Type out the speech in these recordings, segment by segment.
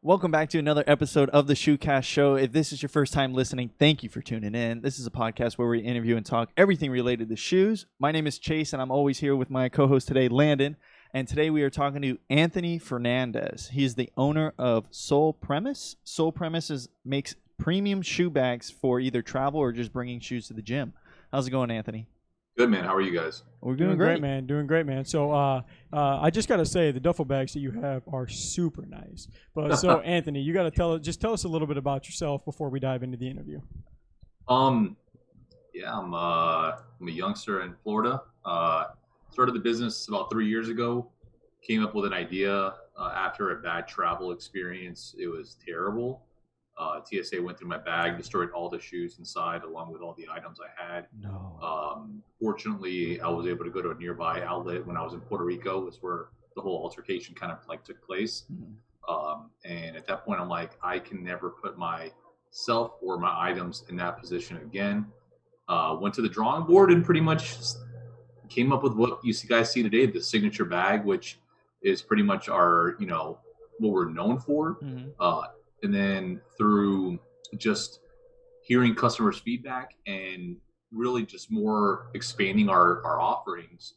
Welcome back to another episode of the Shoecast show. If this is your first time listening, thank you for tuning in. This is a podcast where we interview and talk everything related to shoes. My name is Chase, and I'm always here with my co-host today, Landon. And today we are talking to Anthony Fernadez. He is the owner of Sole Premise. Sole Premise makes premium shoe bags for either travel or just bringing shoes to the gym. How's it going, Anthony? Good, man. How are you guys? We're doing great, man. Doing great, man. So I just got to say the duffel bags that you have are super nice. But so, Anthony, you got to tell us a little bit about yourself before we dive into the interview. Yeah, I'm a youngster in Florida. Started the business about 3 years ago. Came up with an idea after a bad travel experience. It was terrible. TSA went through my bag, destroyed all the shoes inside, along with all the items I had. No. Fortunately, I was able to go to a nearby outlet when I was in Puerto Rico. That's where the whole altercation kind of like took place. And at that point, I'm like, I can never put myself or my items in that position again. Went to the drawing board and pretty much came up with what you guys see today, the signature bag, which is pretty much our, what we're known for. And then through just hearing customers' feedback and really just more expanding our offerings,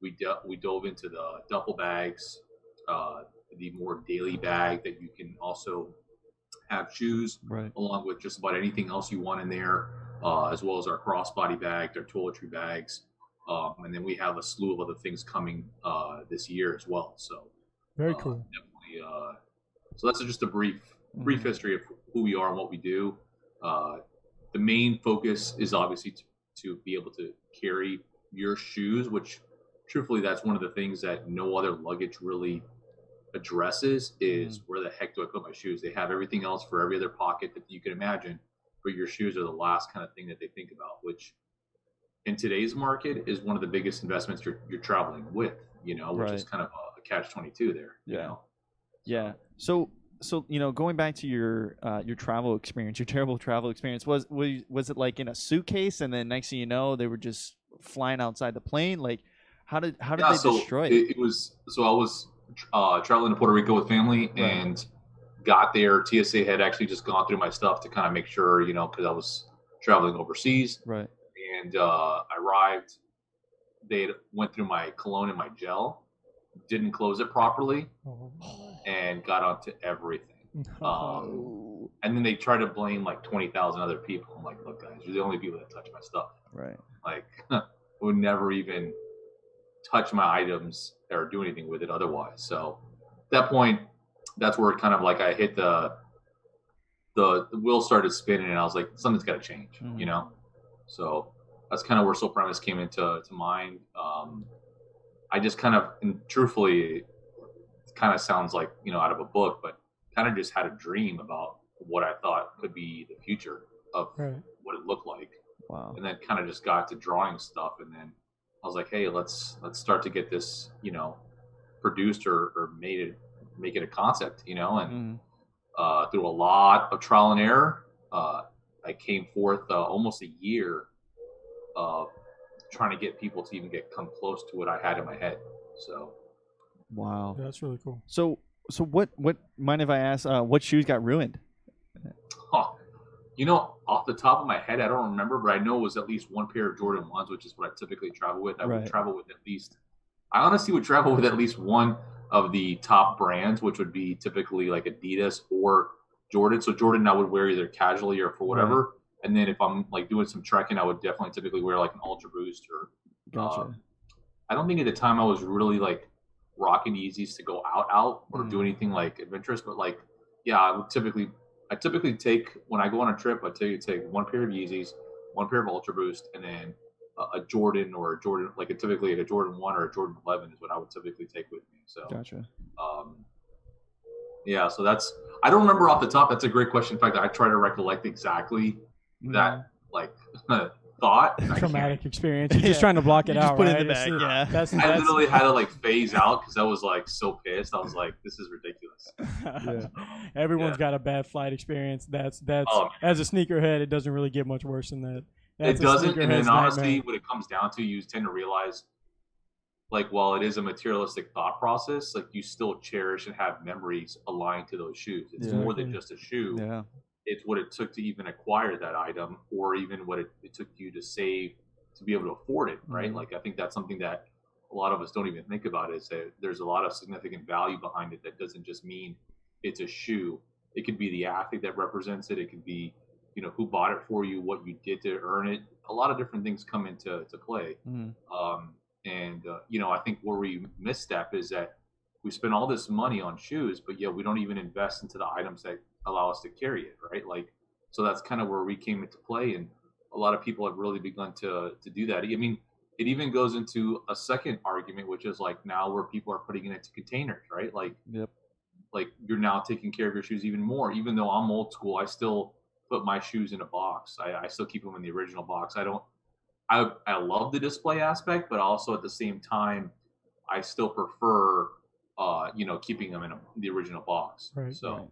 we dove into the duffel bags, the more daily bag that you can also have shoes, Right. along with just about anything else you want in there, as well as our crossbody bags, our toiletry bags. And then we have a slew of other things coming this year as well. So Very cool. Definitely. So that's just a brief history of who we are and what we do. The main focus is obviously to be able to carry your shoes, which truthfully, that's one of the things that no other luggage really addresses is where the heck do I put my shoes? They have everything else for every other pocket that you can imagine, but your shoes are the last kind of thing that they think about, which in today's market is one of the biggest investments you're traveling with, which Right. is kind of a catch-22 there. Yeah. So going back to your travel experience, your terrible travel experience, was it like in a suitcase, and then next thing you know, they were just flying outside the plane? Like, how did they destroy it? It was so I was traveling to Puerto Rico with family, Right. and got there. TSA had actually just gone through my stuff to kind of make sure, because I was traveling overseas. Right. And I arrived. They went through my cologne and my gel, didn't close it properly, and got onto everything. And then they tried to blame like 20,000 other people. I'm like, look, guys, you're the only people that touch my stuff. Right. Like, would never even touch my items or do anything with it otherwise. So at that point, that's where it kind of like I hit the wheel started spinning, and I was like, something's got to change, So that's kind of where Sole Premise came into mind. I just kind of, and truthfully, it kind of sounds like, out of a book, but kind of just had a dream about what I thought could be the future of what it looked like. Wow. And then kind of just got to drawing stuff. And then I was like, hey, let's start to get this, produced or make it a concept, and through a lot of trial and error, I came forth almost a year of trying to get people to even come close to what I had in my head. So, wow, That's really cool. So what mind if I ask what shoes got ruined? Off the top of my head, I don't remember, but I know it was at least one pair of Jordan 1s, which is what I typically travel with. I would travel with I honestly would travel with at least one of the top brands, which would be typically like Adidas or Jordan. So Jordan I would wear either casually or for whatever. Right. And then if I'm like doing some trekking, I would definitely typically wear like an Ultra Boost or. Gotcha. I don't think at the time I was really like rocking Yeezys to go out or do anything like adventurous, but like, yeah, I typically take, when I go on a trip, I take one pair of Yeezys, one pair of Ultra Boost, and then a Jordan or a Jordan, typically a Jordan 1 or a Jordan 11 is what I would typically take with me. So, gotcha. Yeah, so I don't remember off the top. That's a great question. In fact, I try to recollect exactly that thought. Traumatic experience. You're just trying to block it out. Put right? it in the bag. Yeah. That's I literally had to phase out because I was so pissed. I was like, this is ridiculous. Everyone's got a bad flight experience. That's as a sneakerhead, it doesn't really get much worse than that. It doesn't, and then honestly, what it comes down to, you tend to realize like while it is a materialistic thought process, like you still cherish and have memories aligned to those shoes. It's more than just a shoe. Yeah. It's what it took to even acquire that item, or even what it took you to save to be able to afford it, right? Like I think that's something that a lot of us don't even think about, is that there's a lot of significant value behind it that doesn't just mean it's a shoe. It could be the athlete that represents it. It could be, who bought it for you, what you did to earn it. A lot of different things come into play. I think where we misstep is that we spend all this money on shoes, but yet we don't even invest into the items that allow us to carry it, right? Like, so that's kind of where we came into play, and a lot of people have really begun to do that. I mean, it even goes into a second argument, which is like now where people are putting it into containers, right? Like, like you're now taking care of your shoes even more. Even though I'm old school, I still put my shoes in a box. I still keep them in the original box. I love the display aspect, but also at the same time, I still prefer, keeping them in the original box. Right. So.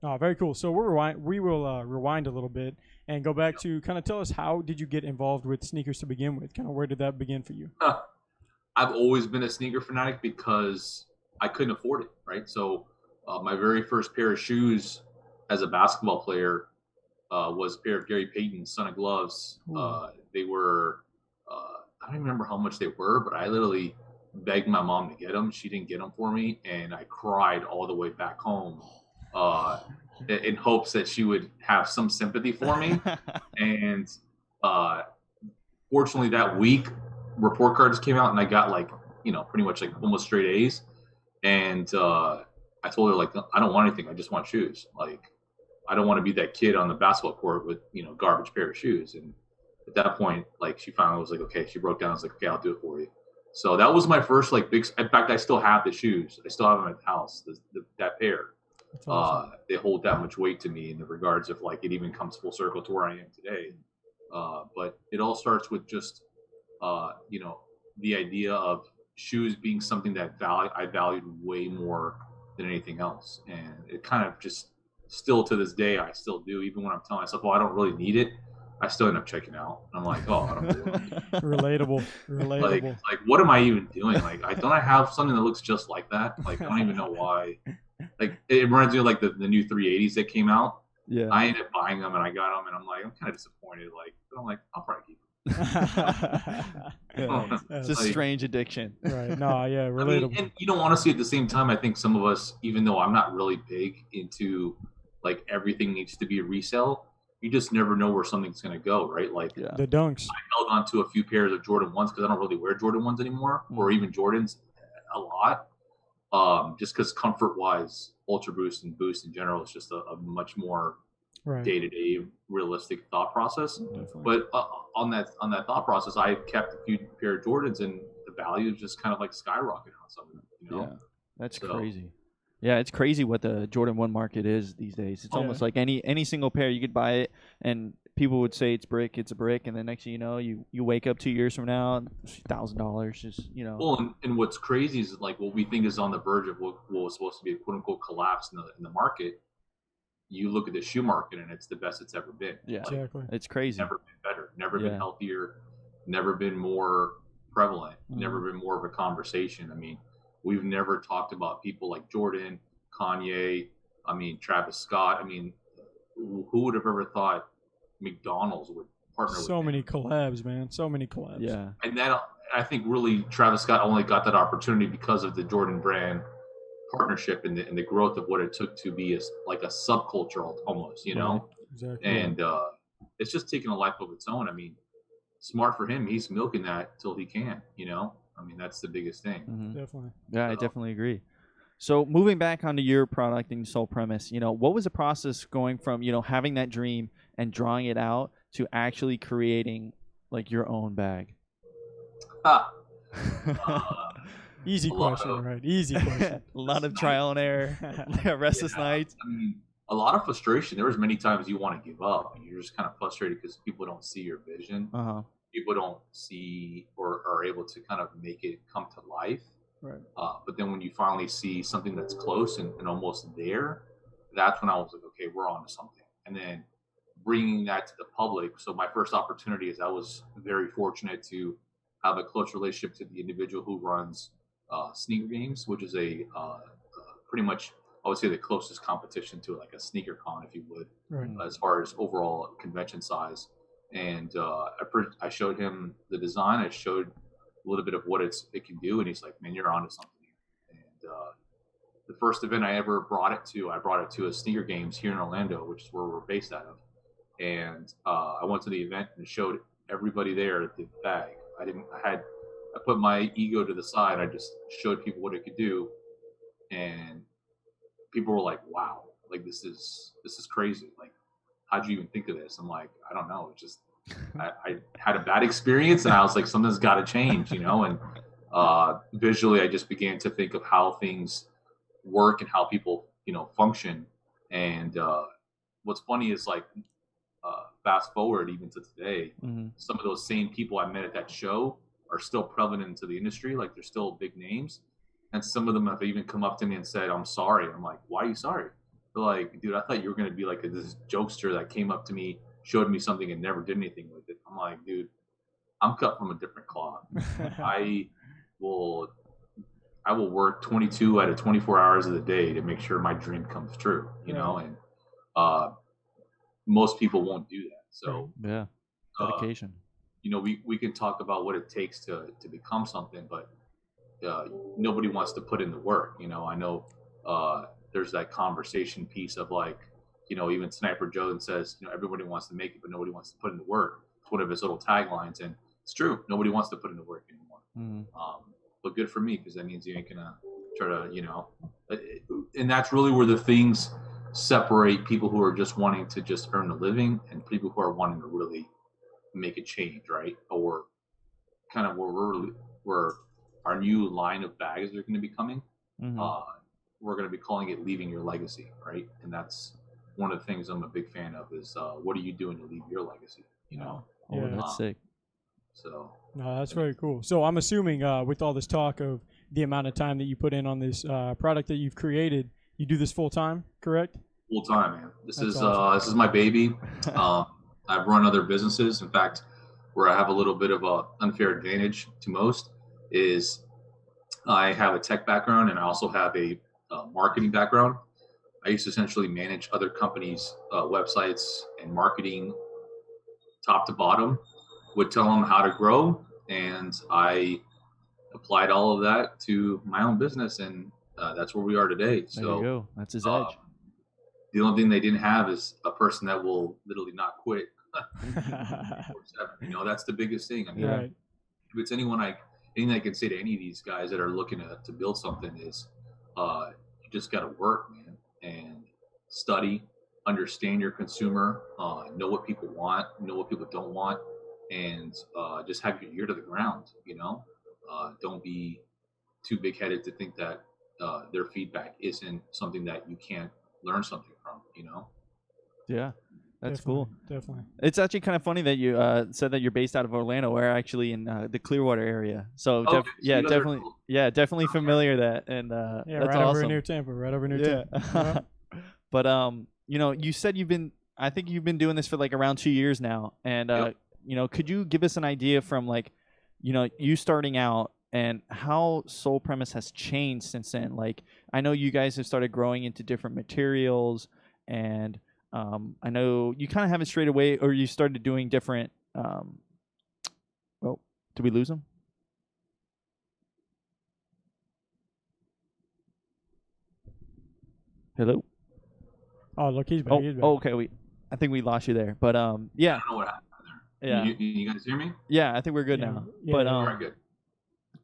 Oh, very cool. So we will rewind a little bit and go back to kind of tell us, how did you get involved with sneakers to begin with? Kind of where did that begin for you? I've always been a sneaker fanatic because I couldn't afford it, right? So my very first pair of shoes as a basketball player was a pair of Gary Payton's Son of gloves. They were, I don't even remember how much they were, but I literally begged my mom to get them. She didn't get them for me, and I cried all the way back home in hopes that she would have some sympathy for me. And fortunately, that week, report cards came out, and I got pretty much like almost straight A's. And I told her, like, I don't want anything. I just want shoes. Like, I don't want to be that kid on the basketball court with, garbage pair of shoes. And at that point, like, she finally was like, okay, she broke down. I was like, okay, I'll do it for you. So that was my first, like, big, in fact, I still have the shoes. I still have them at the house, that pair. Awesome. They hold that much weight to me in the regards of, like, it even comes full circle to where I am today. But it all starts with just, the idea of shoes being something that I valued way more than anything else. And it kind of just still to this day, I still do. Even when I'm telling myself, I don't really need it, I still end up checking out. I'm like, I don't really need it. Relatable. Like, what am I even doing? Like, don't I have something that looks just like that? Like, I don't even know why. Like, it reminds me of like the new 380s that came out. Yeah. I ended up buying them and I got them, and I'm like, I'm kind of disappointed. Like, but I'm like, I'll probably keep them. It's a strange addiction. Right. No, yeah, relatable. I mean, and you don't want to see at the same time, I think some of us, even though I'm not really big into like everything needs to be a resale, you just never know where something's going to go, right? Like the dunks. I held on to a few pairs of Jordan 1s because I don't really wear Jordan 1s anymore, or even Jordans a lot, just because comfort-wise, Ultra Boost and Boost in general is just a much more day-to-day realistic thought process. Definitely. But on that thought process, I kept a few pair of Jordans, and the value just kind of like skyrocketed on some of them. Yeah, that's crazy. Yeah, it's crazy what the Jordan 1 market is these days. It's almost like any single pair you could buy it, and people would say it's a brick, and then next thing you know, you wake up 2 years from now, $1,000 just Well, and what's crazy is like what we think is on the verge of what was supposed to be a quote unquote collapse in the market. You look at the shoe market, and it's the best it's ever been. Yeah, exactly. It's crazy. Never been better. Never been healthier. Never been more prevalent. Never been more of a conversation. I mean, we've never talked about people like Jordan, Kanye. I mean, Travis Scott. I mean, who would have ever thought McDonald's would partner with so many collabs, man. So many collabs. Yeah. And that, I think, really Travis Scott only got that opportunity because of the Jordan brand partnership and the growth of what it took to be like a subculture almost, Right. Exactly. And it's just taken a life of its own. I mean, smart for him. He's milking that till he can, I mean, that's the biggest thing. Mm-hmm. Definitely. Yeah, I definitely agree. So moving back onto your product and your sole premise, what was the process going from, having that dream and drawing it out to actually creating like your own bag? Easy question, right? Easy question. A lot of trial and error, restless nights. I mean, a lot of frustration. There was many times you want to give up, and you're just kind of frustrated because people don't see your vision. People don't see or are able to kind of make it come to life. Right. But then when you finally see something that's close and almost there, that's when I was like, okay, we're on to something. And then bringing that to the public. So my first opportunity is I was very fortunate to have a close relationship to the individual who runs Sneaker Games, which is a pretty much, I would say, the closest competition to like a sneaker con, if you would, Right. as far as overall convention size. And I showed him the design. I showed a little bit of what it can do, and he's like, "Man, you're onto something here." And the first event I ever brought it to a Sneaker Games here in Orlando, which is where we're based out of. And I went to the event and showed everybody there the bag. I put my ego to the side. I just showed people what it could do, and people were like, "Wow, like this is crazy. Like, how'd you even think of this?" I'm like, "I don't know. It's just I had a bad experience, and I was like, something's got to change, you know." And visually, I just began to think of how things work and how people, you know, function. And what's funny is like, fast forward even to today, some of those same people I met at that show are still prevalent into the industry. Like, they're still big names. And some of them have even come up to me and said, "I'm sorry." I'm like, "Why are you sorry?" They're like, "Dude, I thought you were going to be like this jokester that came up to me, showed me something, and never did anything with it." I'm like, "Dude, I'm cut from a different cloth. I will work 22 out of 24 hours of the day to make sure my dream comes true, you know?" And most people won't do that. So yeah, dedication. You know, we can talk about what it takes to become something, but nobody wants to put in the work. You know, I know there's that conversation piece of like, you know, even Sniper Joe says, you know, everybody wants to make it, but nobody wants to put in the work. It's one of his little taglines, and it's true. Nobody wants to put in the work anymore. But good for me, because that means you ain't gonna try to, you know, and that's really where the things separate people who are just wanting to just earn a living and people who are wanting to really make a change, right? Or kind of where our new line of bags are going to be coming. We're going to be calling it leaving your legacy, right? And that's one of the things I'm a big fan of is what are you doing to leave your legacy, you know? Oh, that's sick. So no, that's very cool. So I'm assuming with all this talk of the amount of time that you put in on this product that you've created, you do this full time, correct? Full time, man. This That's is awesome. this is my baby. I've run other businesses. In fact, where I have a little bit of a unfair advantage to most is I have a tech background and I also have a marketing background. I used to essentially manage other companies' websites and marketing top to bottom, would tell them how to grow, and I applied all of that to my own business, and that's where we are today. So there you go. That's his edge. The only thing they didn't have is a person that will literally not quit. You know, that's the biggest thing. I mean, Right. if it's anything I can say to any of these guys that are looking to build something is, you just got to work, man, and study, understand your consumer, know what people want, know what people don't want, and just have your ear to the ground. You know, don't be too big-headed to think that their feedback isn't something that you can't learn something from. You know. Yeah. That's Definitely, cool. Definitely. It's actually kind of funny that you said that you're based out of Orlando. We're actually in the Clearwater area. So Okay, so definitely, cool. definitely familiar that, and Yeah, that's right awesome. over near Tampa. Right over near Tampa. But you know, you said I think you've been doing this for like around 2 years now, and Yep. you know, could you give us an idea from like, you know, you starting out and how Soul Premise has changed since then? Like, I know you guys have started growing into different materials, and I know you kind of have it straight away, or you started doing different. Well, did we lose him? Hello. Oh, look, he's back. He's back. Okay. I think we lost you there, but yeah, I don't know what happened there. yeah, You guys hear me? yeah. I think we're good now. Yeah, But All right, good.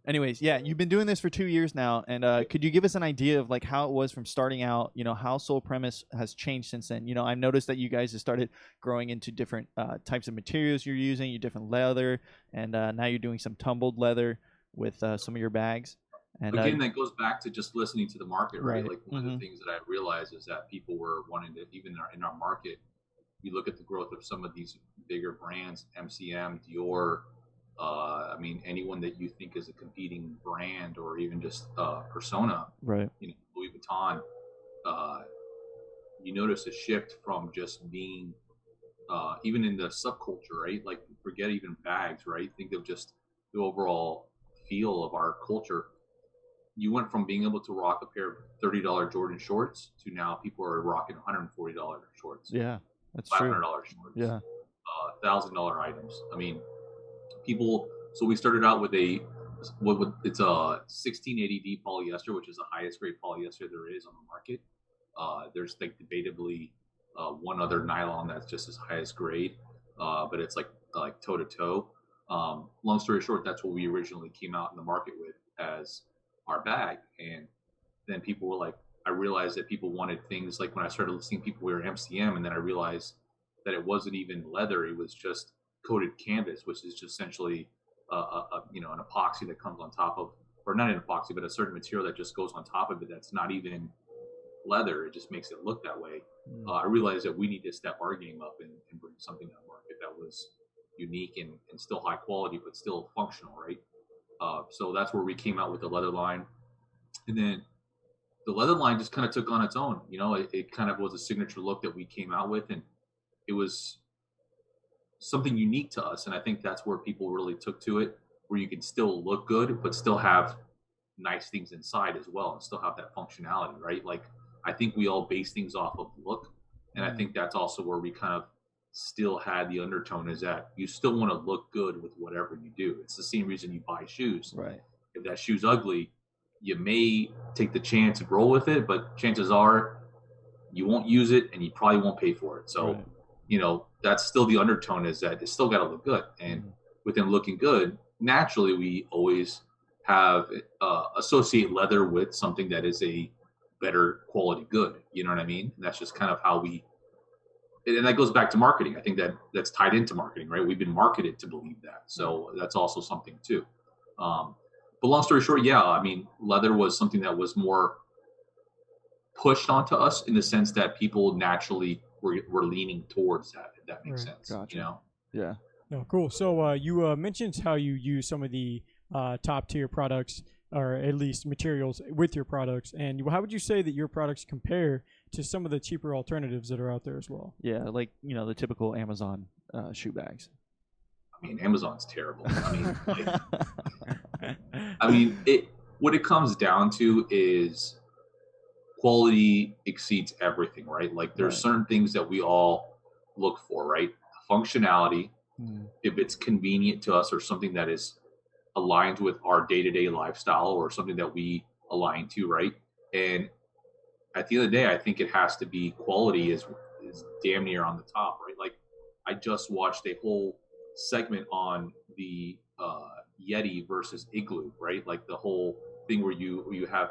anyways, yeah, you've been doing this for 2 years now, and could you give us an idea of like how it was from starting out? You know, how Soul Premise has changed since then. You know, I've noticed that you guys have started growing into different types of materials you're using, your different leather, and now you're doing some tumbled leather with some of your bags. And Again, that goes back to just listening to the market, right? Right. Like one of the things that I realized is that people were wanting to, even in our market, you look at the growth of some of these bigger brands, MCM, Dior. I mean, anyone that you think is a competing brand or even just persona, right. you know, Louis Vuitton. You notice a shift from just being, even in the subculture, right? Like forget even bags, right? Think of just the overall feel of our culture. You went from being able to rock a pair of $30 Jordan shorts to now people are rocking $140 shorts, Yeah, that's true. $500 shorts, Yeah. $1,000 items. I mean, people. So we started out with it's a 1680D polyester, which is the highest grade polyester there is on the market. There's like debatably one other nylon that's just as highest grade, but it's like toe to toe. Long story short, that's what we originally came out in the market with as our bag, and then people were like, I realized that people wanted things like when I started seeing people wear MCM, and then I realized that it wasn't even leather; it was just coated canvas, which is just essentially an epoxy that comes on top of, or not an epoxy, but a certain material that just goes on top of it. That's not even leather. It just makes it look that way. I realized that we need to step our game up and bring something to the market that was unique and still high quality, but still functional, right? So that's where we came out with the leather line. And then the leather line just kind of took on its own. It kind of was a signature look that we came out with, and it was something unique to us. And I think that's where people really took to it, where you can still look good, but still have nice things inside as well, and still have that functionality, right? Like, I think we all base things off of look. And I think that's also where we kind of still had the undertone, is that you still want to look good with whatever you do. It's the same reason you buy shoes. Right. If that shoe's ugly, you may take the chance and roll with it, but chances are you won't use it and you probably won't pay for it. So, that's still the undertone, is that it's still got to look good. And within looking good, naturally, we always have associate leather with something that is a better quality good. You know what I mean? And that's just kind of how and that goes back to marketing. I think that's tied into marketing, right? We've been marketed to believe that. So that's also something too. But long story short, yeah, I mean, leather was something that was more pushed onto us in the sense that people naturally were leaning towards that, if that makes sense. Gotcha. Yeah. No, cool. So you mentioned how you use some of the top tier products, or at least materials with your products, and how would you say that your products compare to some of the cheaper alternatives that are out there as well? Yeah, like the typical Amazon shoe bags. I mean, Amazon's terrible. I mean, what it comes down to is quality exceeds everything, right? Like, there's certain things that we all look for, right? Functionality, if it's convenient to us, or something that is aligned with our day-to-day lifestyle, or something that we align to, right? And at the end of the day, I think it has to be quality is damn near on the top, right? Like, I just watched a whole segment on the Yeti versus Igloo, right? Like the whole thing where you have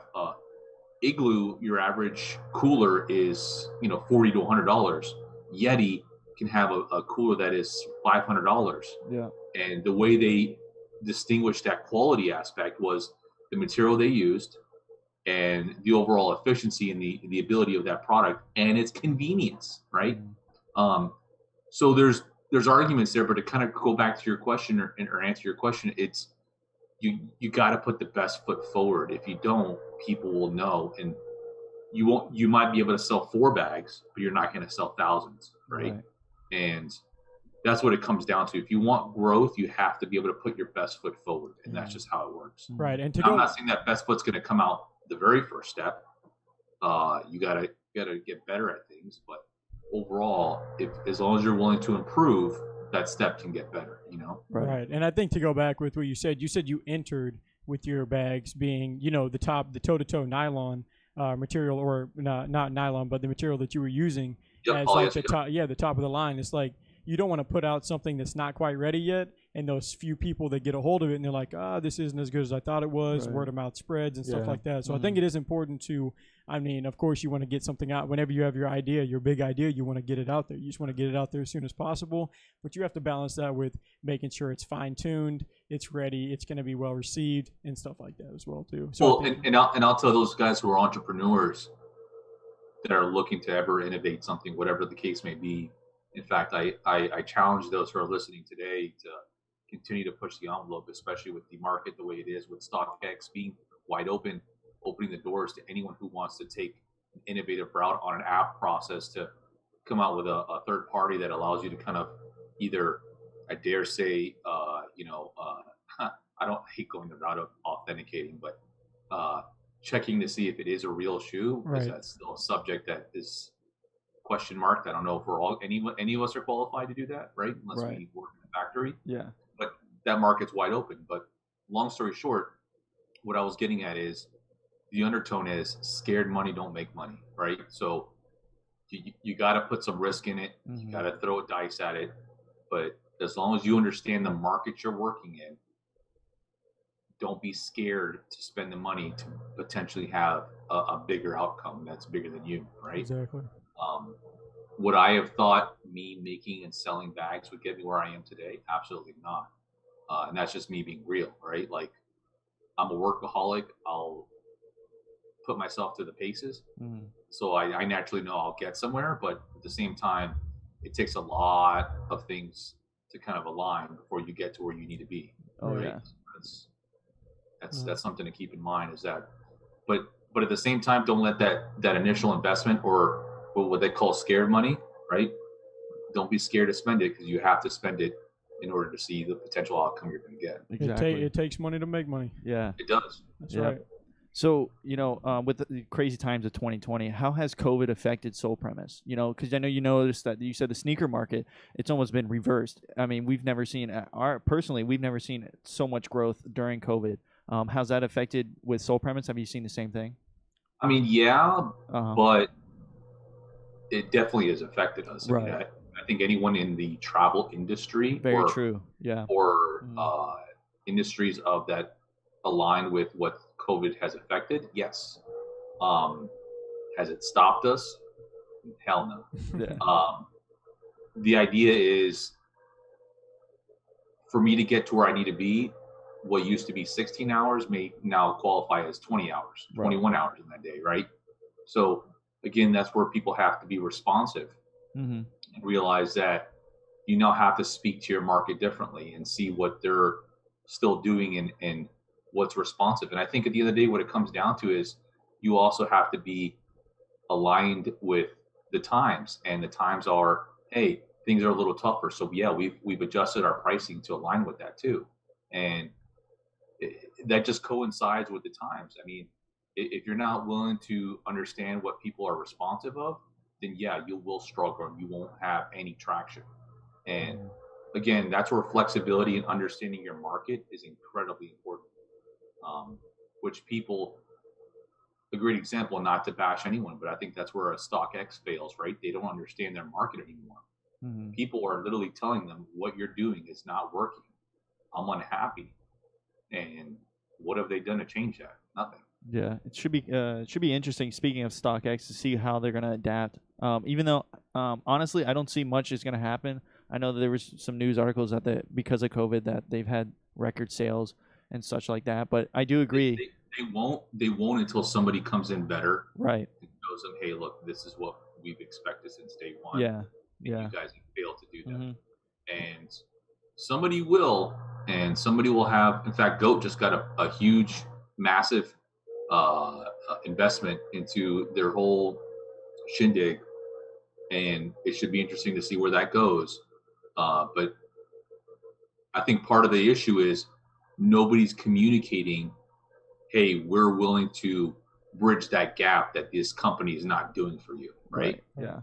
Igloo, your average cooler is $40 to $100. Yeti can have a cooler that is $500. Yeah. And the way they distinguished that quality aspect was the material they used, and the overall efficiency and the ability of that product, and its convenience, right? So there's arguments there, but to kind of go back to your question or answer your question, it's you got to put the best foot forward. If you don't, people will know, and you might be able to sell 4 bags, but you're not going to sell thousands, right? And that's what it comes down to. If you want growth, you have to be able to put your best foot forward, and that's just how it works. Right. And I'm not saying that best foot's going to come out the very first step. You gotta get better at things, but overall, as long as you're willing to improve, that step can get better. Right. And I think to go back with what you said you entered with your bags being the toe to toe nylon material, or not nylon, but the material that you were using as like the top of the line. It's like, you don't want to put out something that's not quite ready yet, and those few people that get a hold of it and they're like, this isn't as good as I thought it was. Word of mouth spreads and stuff like that. So I think it is important to, I mean, of course, you want to get something out whenever you have your idea, your big idea. You want to get it out there. You just want to get it out there as soon as possible, but you have to balance that with making sure it's fine tuned, it's ready, it's going to be well received, and stuff like that as well too. So I'll tell those guys who are entrepreneurs that are looking to ever innovate something, whatever the case may be. In fact, I challenge those who are listening today to continue to push the envelope, especially with the market the way it is, with Stockx being wide open, opening the doors to anyone who wants to take an innovative route on an app process to come out with a third party that allows you to kind of either, I dare say, I don't hate going the route of authenticating, but checking to see if it is a real shoe, because that's still a subject that is question marked. I don't know if we're all any of us are qualified to do that, right? Unless we work in a factory. Yeah. But that market's wide open. But long story short, what I was getting at is the undertone is scared money don't make money, right? So you got to put some risk in it. You got to throw a dice at it. But as long as you understand the market you're working in, don't be scared to spend the money to potentially have a bigger outcome that's bigger than you, right? Exactly. Would I have thought me making and selling bags would get me where I am today? Absolutely not. And that's just me being real, right? Like, I'm a workaholic. I'll put myself to the paces. So I naturally know I'll get somewhere, but at the same time, it takes a lot of things to kind of align before you get to where you need to be. Oh, right? yeah. That's something to keep in mind, is that, but at the same time, don't let that initial investment, or what they call scared money, right? Don't be scared to spend it, because you have to spend it in order to see the potential outcome you're going to get. Exactly. It takes money to make money. Yeah. It does. That's right. So, with the crazy times of 2020, how has COVID affected Sole Premise? Because I know you noticed that you said the sneaker market, it's almost been reversed. I mean, we've never seen so much growth during COVID. How's that affected with Sole Premise? Have you seen the same thing? I mean, yeah, but it definitely has affected us. Right. I mean, I think anyone in the travel industry, Very true. Yeah. or industries of that align with what COVID has affected, yes. Has it stopped us? Hell no. Yeah. The idea is for me to get to where I need to be, what used to be 16 hours may now qualify as 20 hours, 21 hours in that day, right? So again, that's where people have to be responsive and realize that you now have to speak to your market differently and see what they're still doing and what's responsive. And I think at the end of the day, what it comes down to is you also have to be aligned with the times, and the times are, hey, things are a little tougher. So yeah, we've adjusted our pricing to align with that too. And that just coincides with the times. I mean, if you're not willing to understand what people are responsive of, then yeah, you will struggle and you won't have any traction. And again, that's where flexibility and understanding your market is incredibly important. Which people, a great example, not to bash anyone, but I think that's where a Stockx fails, right? They don't understand their market anymore. People are literally telling them what you're doing is not working. I'm unhappy. And what have they done to change that? Nothing. Yeah, it should be interesting. Speaking of StockX, to see how they're going to adapt. Even though, honestly, I don't see much is going to happen. I know that there was some news articles that because of COVID that they've had record sales and such like that. But I do agree. They won't until somebody comes in better. Right. And shows them, hey, look, this is what we've expected since day one. Yeah. You guys have failed to do that. And somebody will, and somebody will have. In fact, GOAT just got a huge, massive investment into their whole shindig, and it should be interesting to see where that goes. But I think part of the issue is nobody's communicating, hey, we're willing to bridge that gap that this company is not doing for you, right? Yeah.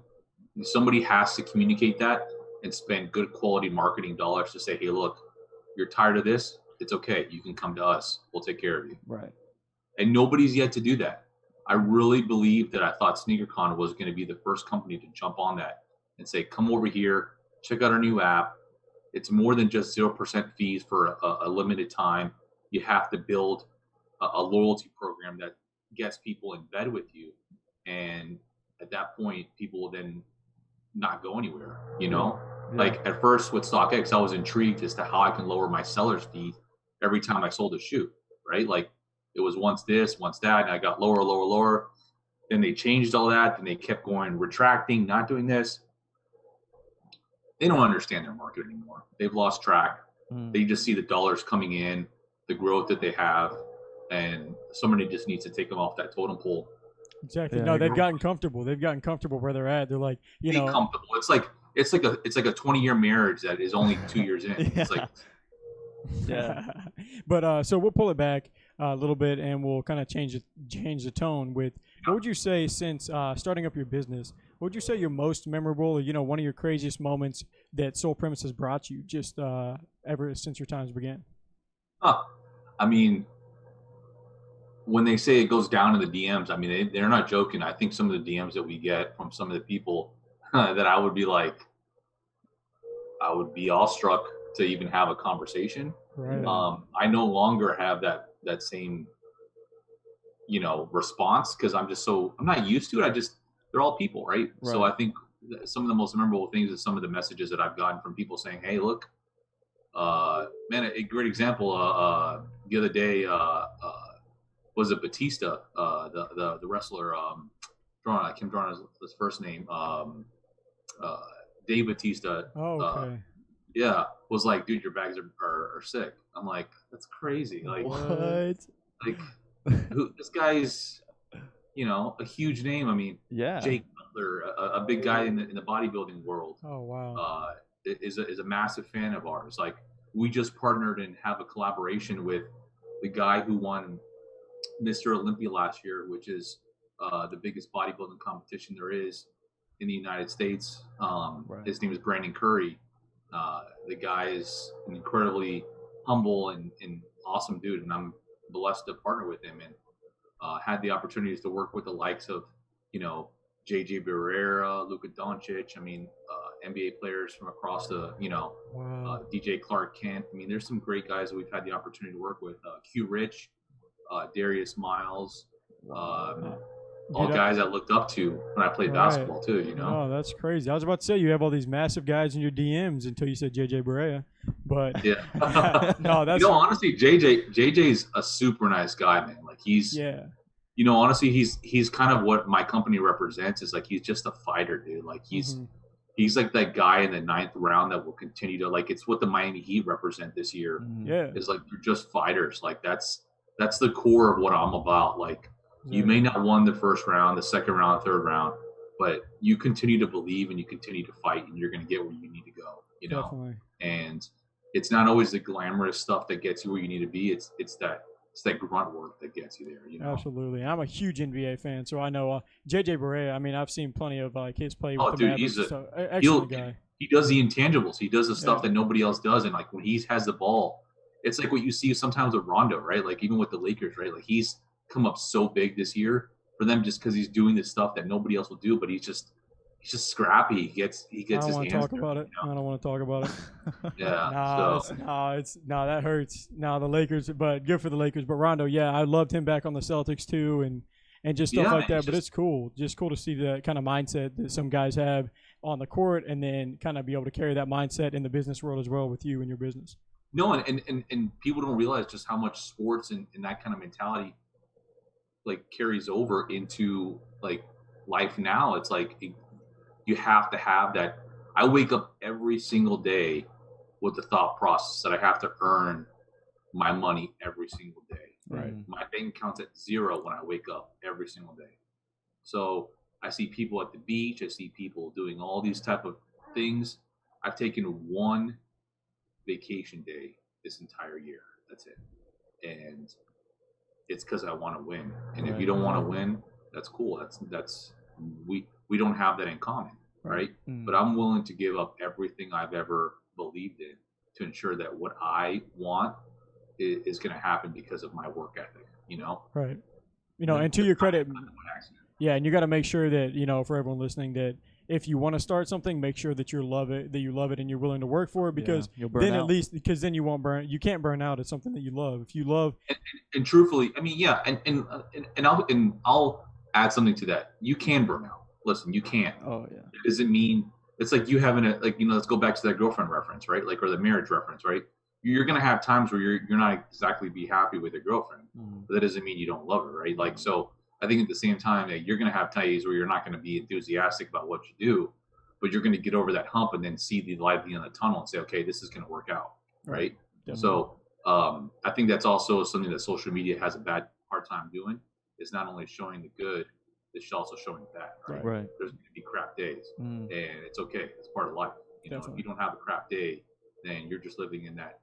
Somebody has to communicate that and spend good quality marketing dollars to say, hey, look, you're tired of this? It's okay. You can come to us. We'll take care of you. Right. And nobody's yet to do that. I really believe that I thought SneakerCon was going to be the first company to jump on that and say, come over here, check out our new app. It's more than just 0% fees for a limited time. You have to build a loyalty program that gets people in bed with you. And at that point, people will then not go anywhere, Like at first with StockX, I was intrigued as to how I can lower my seller's fee every time I sold a shoe, right? Like it was once this, once that, and I got lower. Then they changed all that. Then they kept going, retracting, not doing this. They don't understand their market anymore. They've lost track. They just see the dollars coming in, the growth that they have, and somebody just needs to take them off that totem pole. Exactly. No, they've gotten comfortable. They've gotten comfortable where they're at. They're like, comfortable. It's like a 20-year marriage that is only 2 years in. It's like Yeah. But so we'll pull it back a little bit, and we'll kind of change the tone with what would you say since starting up your business? What would you say your most memorable, or one of your craziest moments that Soul Premise has brought you just ever since your times began? I mean, when they say it goes down in the DMs, I mean, they're not joking. I think some of the DMs that we get from some of the people that I would be awestruck to even have a conversation. Right. I no longer have that same, response because I'm not used to it. They're all people, right? So I think some of the most memorable things is some of the messages that I've gotten from people saying, "Hey, look, man, a great example. The other day, was it Batista, the wrestler? I can't draw his first name. Dave Batista. Oh, okay. Yeah, was like, dude, your bags are sick. I'm like, that's crazy. Like, what? Like, this guy's, a huge name. I mean, Yeah. Jake Butler, a big guy in the bodybuilding world. Oh, wow. Is a massive fan of ours. Like, we just partnered and have a collaboration with the guy who won Mr. Olympia last year, which is the biggest bodybuilding competition there is in the United States. His name is Brandon Curry. The guy is an incredibly humble and awesome dude, and I'm blessed to partner with him and had the opportunities to work with the likes of, JJ Barrera, Luka Doncic. I mean, NBA players from across the, DJ Clark Kent. I mean, there's some great guys that we've had the opportunity to work with. Q Rich, Darius Miles, all guys I looked up to when I played basketball too, Oh, that's crazy. I was about to say you have all these massive guys in your DMs until you said JJ Barea. But yeah. No, that's honestly, JJ's a super nice guy, man. Like he's honestly he's kind of what my company represents, is like he's just a fighter, dude. Like he's like that guy in the 9th round that will continue to, like, it's what the Miami Heat represent this year. Yeah. Is like they're just fighters. Like that's the core of what I'm about. Like, you may not won the first round, the second round, third round, but you continue to believe and you continue to fight, and you're going to get where you need to go. Definitely. And it's not always the glamorous stuff that gets you where you need to be. It's that grunt work that gets you there. Absolutely. I'm a huge NBA fan, so I know JJ Barea. I mean, I've seen plenty of like his play with the Mavericks. He's excellent guy. He does the intangibles. He does the stuff that nobody else does, and like when he has the ball, it's like what you see sometimes with Rondo, right? Like even with the Lakers, right? Like he's come up so big this year for them just because he's doing this stuff that nobody else will do, but he's just scrappy. He gets his hands. I don't want to talk about it. Yeah. That hurts. The Lakers, but good for the Lakers. But Rondo, I loved him back on the Celtics too, and just stuff like that. But it's cool. Just cool to see the kind of mindset that some guys have on the court, and then kind of be able to carry that mindset in the business world as well with you and your business. No, and people don't realize just how much sports and that kind of mentality like carries over into like life now. It's like you have to have that. I wake up every single day with the thought process that I have to earn my money every single day. Right. My bank account's at 0 when I wake up every single day. So I see people at the beach. I see people doing all these type of things. I've taken one vacation day this entire year. That's it. And it's because I want to win. And if you don't want to win, that's cool. That's we don't have that in common, right? But I'm willing to give up everything I've ever believed in to ensure that what I want is going to happen because of my work ethic, Right. And to your credit, and you got to make sure that, for everyone listening, that if you want to start something, make sure that you love it, and you're willing to work for it, because then at least, because then you can't burn out at something that you love. If you love, and truthfully, I mean, and I'll add something to that. You can burn out. Listen, you can. Oh yeah. It doesn't mean it's like you having let's go back to that girlfriend reference, right? Like, or the marriage reference, right? You're gonna have times where you're not exactly be happy with your girlfriend, but that doesn't mean you don't love her, right? Like, so I think at the same time that you're going to have days where you're not going to be enthusiastic about what you do, but you're going to get over that hump and then see the light at the end of the tunnel and say, okay, this is going to work out, right? So I think that's also something that social media has a hard time doing, is not only showing the good, it's also showing the bad, right? There's going to be crap days, and it's okay. It's part of life. If you don't have a crap day, then you're just living in that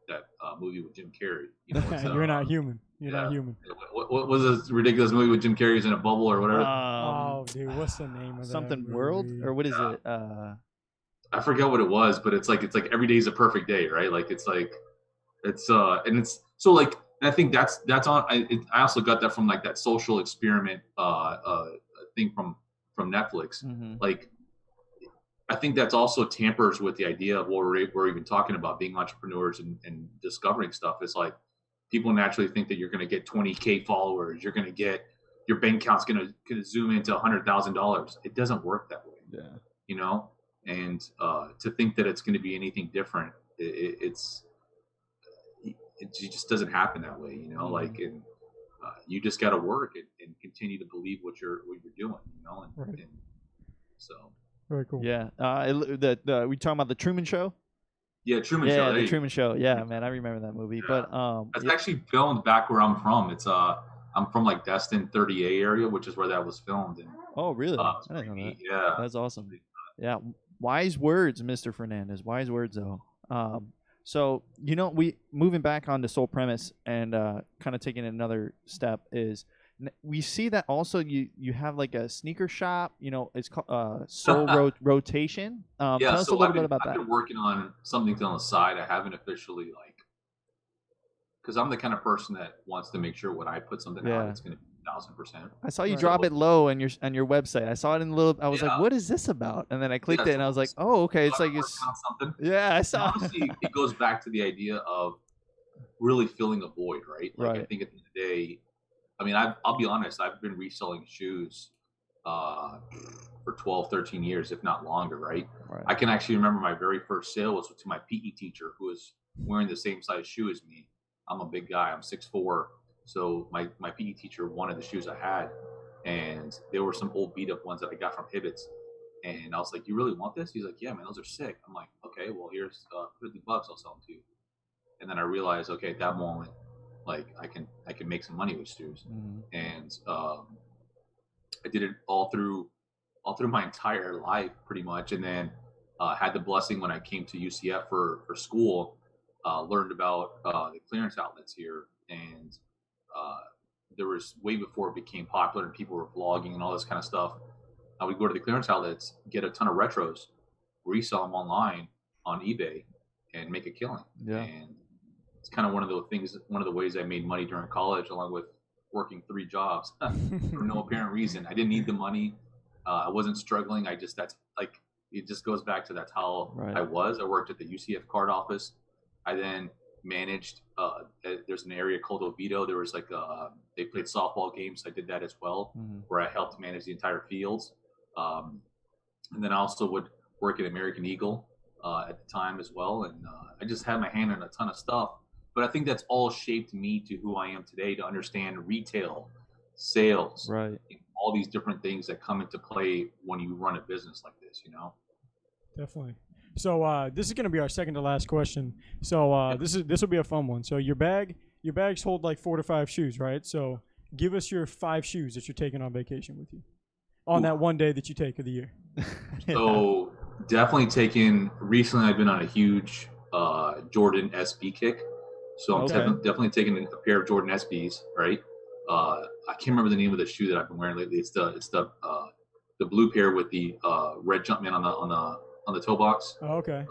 movie with Jim Carrey. You know, You're not human. You're not human. What was this ridiculous movie with Jim Carrey? He's in a bubble or whatever? Oh, dude, what's the name of something that World movie? or what is it? I forgot what it was, but it's like every day is a perfect day, right? Like it's and it's so like, and I think that's on. I also got that from like that social experiment thing from Netflix. Mm-hmm. Like, I think that's also tampers with the idea of what we're even talking about, being entrepreneurs and discovering stuff. It's like people naturally think that you're going to get 20K followers, you're going to get your bank account's going to zoom into $100,000. It doesn't work that way. Yeah. You know, and to think that it's going to be anything different, it just doesn't happen that way. You know, Mm-hmm. like, and you just got to work and continue to believe what you're doing. You know, and so. Very cool. Yeah. We talking about the Truman Show? Yeah, Truman Show. Yeah, the Truman Show. Yeah, man, I remember that movie. Yeah. But it's actually filmed back where I'm from. It's I'm from like Destin 30A area, which is where that was filmed. And, oh, really? I didn't know that. Yeah, that's awesome. Yeah, wise words, Mr. Fernandez. Wise words, though. So you know, we moving back on the sole premise and kind of taking another step is. We see that also you have like a sneaker shop, you know, it's called Soul Rotation. Tell us a little bit about that. I've been working on something on the side. I haven't officially because I'm the kind of person that wants to make sure when I put something out, it's going to be 1,000%. I saw you drop it low on your website. I saw it in the little. I was like, what is this about? And then I clicked it and I was like, oh, okay. It's like it's something. Yeah, I saw. And honestly, it goes back to the idea of really filling a void, right? Like, right. I think at the end of the day. I mean, I'll be honest, I've been reselling shoes for 12, 13 years, if not longer, right? I can actually remember my very first sale was to my PE teacher who was wearing the same size shoe as me. I'm a big guy. I'm 6'4". So my PE teacher wanted the shoes I had. And there were some old beat-up ones that I got from Hibbett's. And I was like, you really want this? He's like, yeah, man, those are sick. I'm like, okay, well, here's $50. I'll sell them to you. And then I realized, okay, at that moment, like I can make some money with shoes. Mm-hmm. And I did it all through my entire life pretty much. And then had the blessing when I came to UCF for school, learned about the clearance outlets here. And there was way before it became popular and people were vlogging and all this kind of stuff. I would go to the clearance outlets, get a ton of retros, resell them online on eBay and make a killing. Yeah. And it's kind of one of the ways I made money during college, along with working 3 jobs for no apparent reason. I didn't need the money. I wasn't struggling. That's like, it just goes back to that's how I was. I worked at the UCF card office. I then managed, there's an area called Oviedo. There was like, they played softball games. I did that as well, where I helped manage the entire fields. And then I also would work at American Eagle at the time as well. And I just had my hand in a ton of stuff. But I think that's all shaped me to who I am today, to understand retail, sales, right, all these different things that come into play when you run a business like this, you know? Definitely. So this is going to be our second to last question. So this will be a fun one. So your bags hold like 4 to 5 shoes, right? So give us your 5 shoes that you're taking on vacation with you on that one day that you take of the year. So definitely recently I've been on a huge Jordan SB kick. So I'm definitely taking a pair of Jordan SBs, right? I can't remember the name of the shoe that I've been wearing lately. It's the blue pair with the red Jumpman on the toe box. Oh, okay.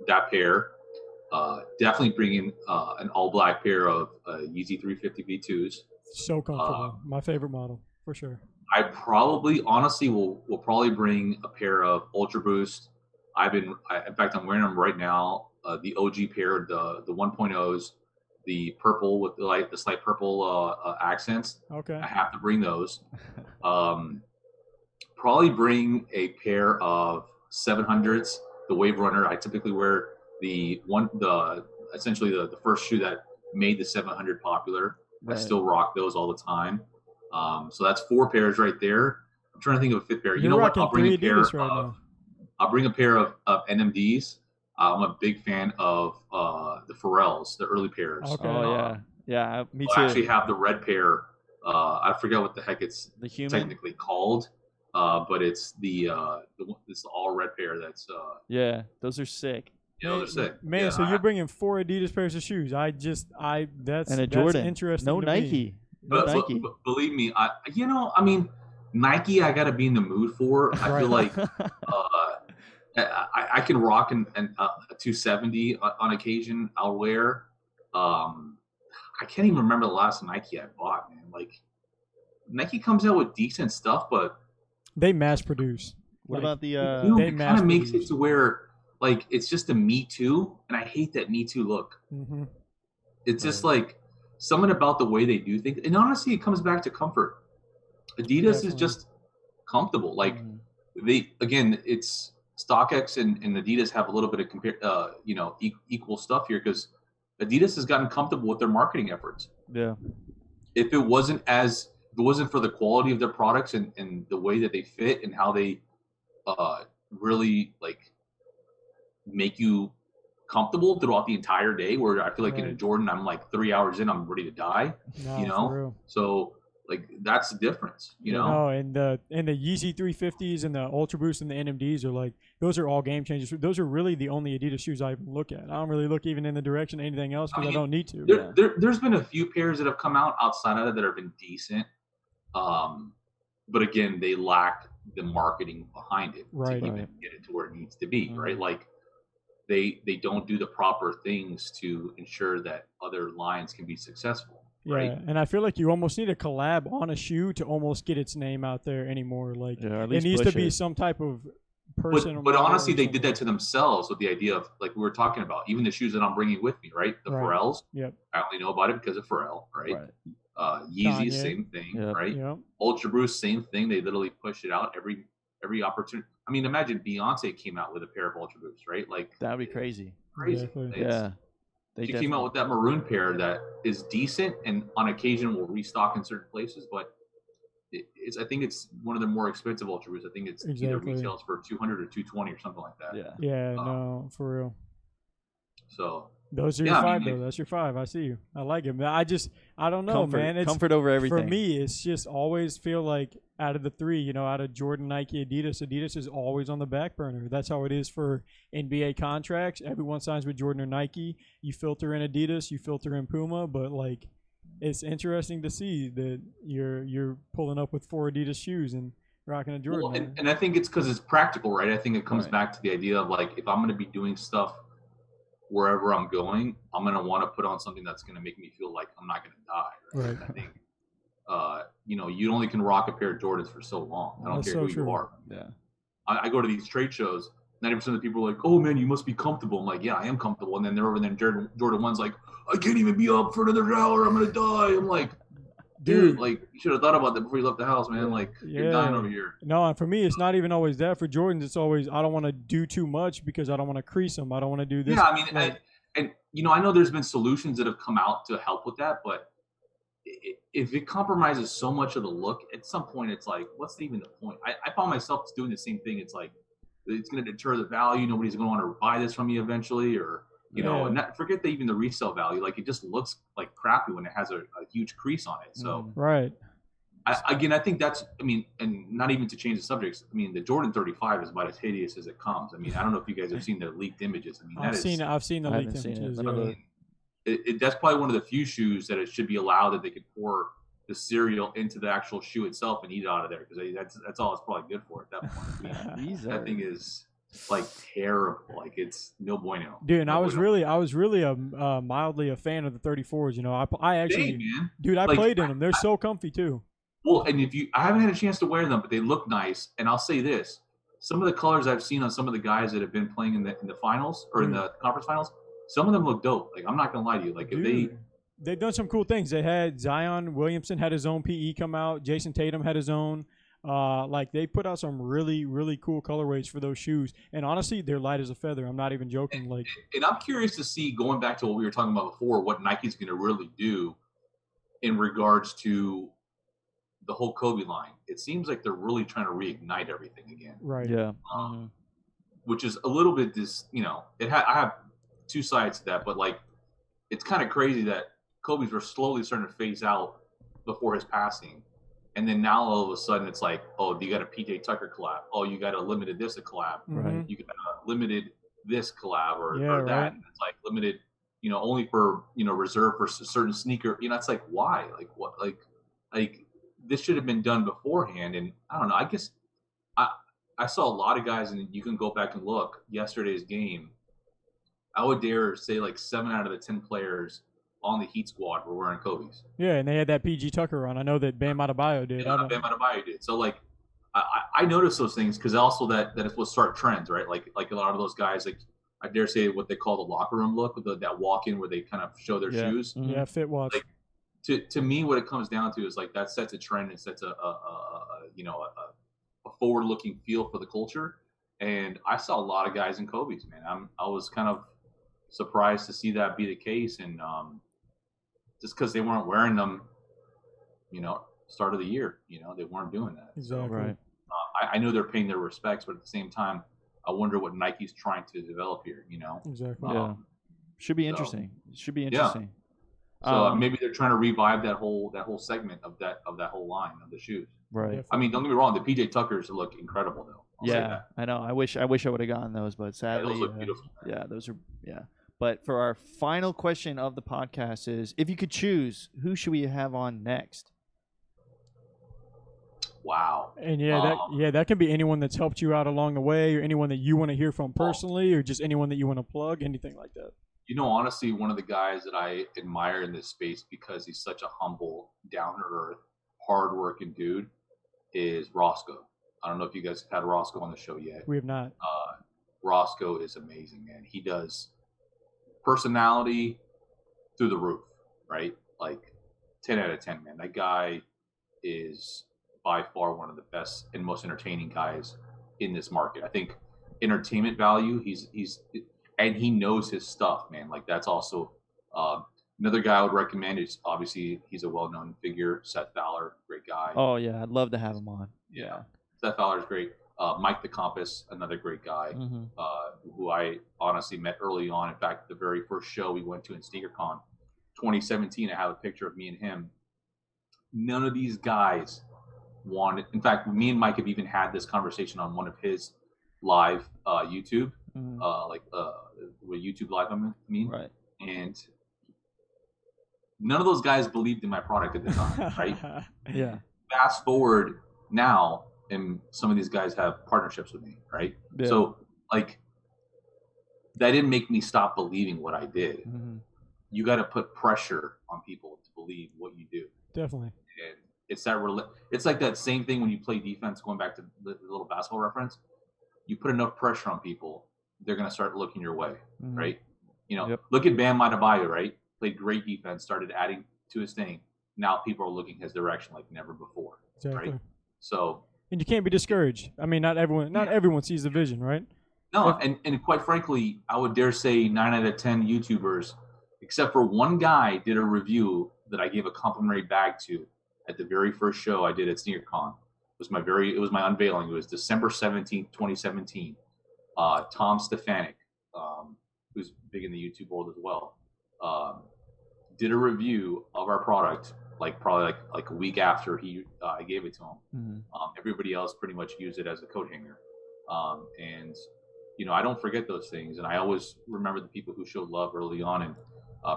That pair. Definitely bringing an all black pair of Yeezy 350 V2s. So comfortable. My favorite model for sure. I probably, honestly, will probably bring a pair of Ultra Boost. In fact, I'm wearing them right now. The OG pair, the 1.0s, the purple with the slight purple accents. Okay. I have to bring those. Probably bring a pair of 700s, the Wave Runner. I typically wear essentially the first shoe that made the 700 popular. Right. I still rock those all the time. So that's 4 pairs right there. I'm trying to think of a 5th pair. You know what? I'll bring a pair I'll bring a pair of NMDs. I'm a big fan of the Pharrells, the early pairs. Okay. Oh yeah, me too. I actually have the red pair. I forget what the heck it's technically called, but it's the all red pair. That's yeah, those are sick. You know, that's it. Man, Yeah, so you're bringing 4 Adidas pairs of shoes. That's and a Jordan. Interesting. No to Nike. Me. No Nike. But believe me, I mean, Nike, I got to be in the mood for. I feel like I can rock a 270 on occasion. I'll wear. I can't even remember the last Nike I bought, man. Like, Nike comes out with decent stuff, but they mass produce. What about the? It kind of makes it to where like it's just a Me Too, and I hate that Me Too look. Mm-hmm. It's just like something about the way they do things, and honestly, it comes back to comfort. Adidas is just comfortable. Like it's StockX and Adidas have a little bit of equal stuff here because Adidas has gotten comfortable with their marketing efforts. Yeah. If it wasn't for the quality of their products and the way that they fit and how they really like make you comfortable throughout the entire day, where I feel like in a Jordan, I'm like 3 hours in, I'm ready to die, So like that's the difference, No, and the Yeezy 350s and the Ultra Boost and the NMDs are like, those are all game changers. Those are really the only Adidas shoes I look at. I don't really look even in the direction of anything else because I don't need to. There's been a few pairs that have come out outside of it that have been decent. But again, they lack the marketing behind it to even get it to where it needs to be, right? Like they don't do the proper things to ensure that other lines can be successful. Right? Yeah, and I feel like you almost need a collab on a shoe to almost get its name out there anymore. Like it needs to be some type of person. But honestly, they did that to themselves with the idea of like we were talking about, even the shoes that I'm bringing with me, right? The Pharrells. Yep. I only know about it because of Pharrell, right? Yeezy, same thing, right? Yep. Ultra Boost, same thing. They literally push it out every opportunity. I mean, imagine Beyonce came out with a pair of Ultra Boosts, right? Like that'd be crazy. Exactly. Yeah. She came out with that maroon pair that is decent and on occasion will restock in certain places, but I think it's one of the more expensive Ultra Boosts. I think it's either retails for $200 or $220 or something like that. Yeah. Yeah. No, for real. So those are your 5 though. That's your 5. I see you. I like it. I don't know, comfort, man. It's comfort over everything. For me, it's just always feel like out of the 3, out of Jordan, Nike, Adidas is always on the back burner. That's how it is for NBA contracts. Everyone signs with Jordan or Nike. You filter in Adidas, you filter in Puma, but like it's interesting to see that you're pulling up with 4 Adidas shoes and rocking a Jordan. Well, and I think it's because it's practical, right? I think it comes back to the idea of like if I'm going to be doing stuff wherever I'm going, I'm going to want to put on something that's going to make me feel like I'm not going to die. Right? I think, you only can rock a pair of Jordans for so long. I don't care who you are. Yeah. I go to these trade shows, 90% of the people are like, oh man, you must be comfortable. I'm like, yeah, I am comfortable. And then they're over there, Jordan 1's like, I can't even be up for another hour. I'm going to die. I'm like, dude, like you should have thought about that before you left the house, man. Like you're dying over here. No, and for me, it's not even always that. For Jordans, it's always I don't want to do too much because I don't want to crease them. I don't want to do this. Yeah, I mean, I know there's been solutions that have come out to help with that, but if it compromises so much of the look, at some point it's like, what's even the point? I found myself doing the same thing. It's like it's going to deter the value. Nobody's going to want to buy this from you eventually, or. And forget even the resale value. Like it just looks like crappy when it has a huge crease on it. So I think that's. I mean, and not even to change the subjects. I mean, the Jordan 35 is about as hideous as it comes. I mean, I don't know if you guys have seen the leaked images. I mean, I've seen the leaked images. That's probably one of the few shoes that it should be allowed that they could pour the cereal into the actual shoe itself and eat it out of there because that's all it's probably good for at that point. I mean, that thing is. Like terrible, like it's no bueno. Dude, and I was really mildly a fan of the 34s. I actually, dude, I played in them. They're so comfy too. Well, and I haven't had a chance to wear them, but they look nice. And I'll say this: some of the colors I've seen on some of the guys that have been playing in the finals or in the conference finals, some of them look dope. Like I'm not gonna lie to you, like if they've done some cool things. They had Zion Williamson had his own PE come out. Jason Tatum had his own. Like they put out some really, really cool colorways for those shoes, and honestly, they're light as a feather. I'm not even joking. And I'm curious to see, going back to what we were talking about before, what Nike's going to really do in regards to the whole Kobe line. It seems like they're really trying to reignite everything again. Right. Yeah. Which is a little bit I have two sides to that, but like it's kind of crazy that Kobe's were slowly starting to phase out before his passing. And then now all of a sudden it's like, oh, you got a PJ Tucker collab. Oh, you got a limited this a collab. Right. You got a limited this collab or that. Right. And it's like limited, only for, reserved for certain sneaker. It's like, why? Like what? Like this should have been done beforehand. And I don't know. I guess I saw a lot of guys, and you can go back and look yesterday's game. I would dare say like 7 out of the 10 players on the Heat squad were wearing Kobe's. Yeah, and they had that PG Tucker on. I know that Bam Adebayo did. Yeah, Bam Adebayo did. So like, I noticed those things because also that it's what start trends, right? Like a lot of those guys, like I dare say what they call the locker room look, that walk in where they kind of show their shoes. Mm-hmm. Yeah, fit watch. Like, to me, what it comes down to is like that sets a trend and sets a forward looking feel for the culture. And I saw a lot of guys in Kobe's, man. I was kind of surprised to see that be the case, and just because they weren't wearing them, start of the year, they weren't doing that. Exactly. So, Right. I know they're paying their respects, but at the same time, I wonder what Nike's trying to develop here. Exactly. Yeah. Should be interesting. Should be interesting. So maybe they're trying to revive that whole segment of that whole line of the shoes. Right. I mean, don't get me wrong, the PJ Tuckers look incredible though. I'll say that. I know. I wish I would have gotten those, but sadly, those look beautiful. Yeah, those are But for our final question of the podcast is, if you could choose, who should we have on next? Wow. And that can be anyone that's helped you out along the way, or anyone that you want to hear from personally, or just anyone that you want to plug, anything like that. Honestly, one of the guys that I admire in this space because he's such a humble, down-to-earth, hard-working dude is Roscoe. I don't know if you guys have had Roscoe on the show yet. We have not. Roscoe is amazing, man. He does personality through the roof, right? Like 10 out of 10, man. That guy is by far one of the best and most entertaining guys in this market. I think entertainment value, he's and he knows his stuff, man. Like that's also another guy I would recommend is obviously he's a well-known figure, Seth Fowler, great guy. Oh yeah, I'd love to have him on. Yeah. Seth Fowler is great. Mike the Compass, another great guy, who I honestly met early on. In fact, the very first show we went to in SneakerCon 2017, I have a picture of me and him. None of these guys wanted. In fact, me and Mike have even had this conversation on one of his live YouTube, with YouTube Live, I mean. Right. And none of those guys believed in my product at the time, right? Yeah. Fast forward now, and some of these guys have partnerships with me, right? Yeah. So, like, that didn't make me stop believing what I did. Mm-hmm. You got to put pressure on people to believe what you do. Definitely. And it's like that same thing when you play defense, going back to the little basketball reference. You put enough pressure on people, they're going to start looking your way, right? Look at Bam Adebayo, right? Played great defense, started adding to his thing. Now people are looking his direction like never before, exactly. Right? So, and you can't be discouraged. I mean, not everyone sees the vision, right? No, and quite frankly, I would dare say 9 out of 10 YouTubers, except for one guy, did a review that I gave a complimentary bag to at the very first show I did at SneakerCon. It was my unveiling. It was December 17th, 2017. Tom Stefanik, who's big in the YouTube world as well, did a review of our product, probably a week after I gave it to him. Mm-hmm. Everybody else pretty much used it as a coat hanger. And I don't forget those things, and I always remember the people who showed love early on and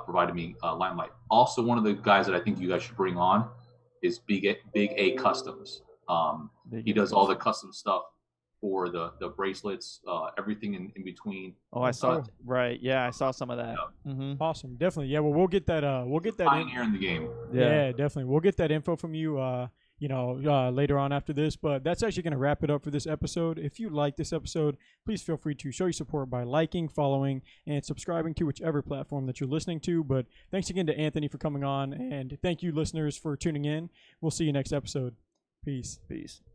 provided me limelight. Also, one of the guys that I think you guys should bring on is Big A Customs. He does all the custom stuff for the bracelets, everything in between. Oh, I saw right. Yeah, I saw some of that. Yeah. Mm-hmm. Awesome, definitely. Yeah, well, we'll get that. Pioneer in the game. Yeah, definitely. We'll get that info from you. Later on after this. But that's actually going to wrap it up for this episode. If you like this episode, please feel free to show your support by liking, following, and subscribing to whichever platform that you're listening to. But thanks again to Anthony for coming on, and thank you, listeners, for tuning in. We'll see you next episode. Peace.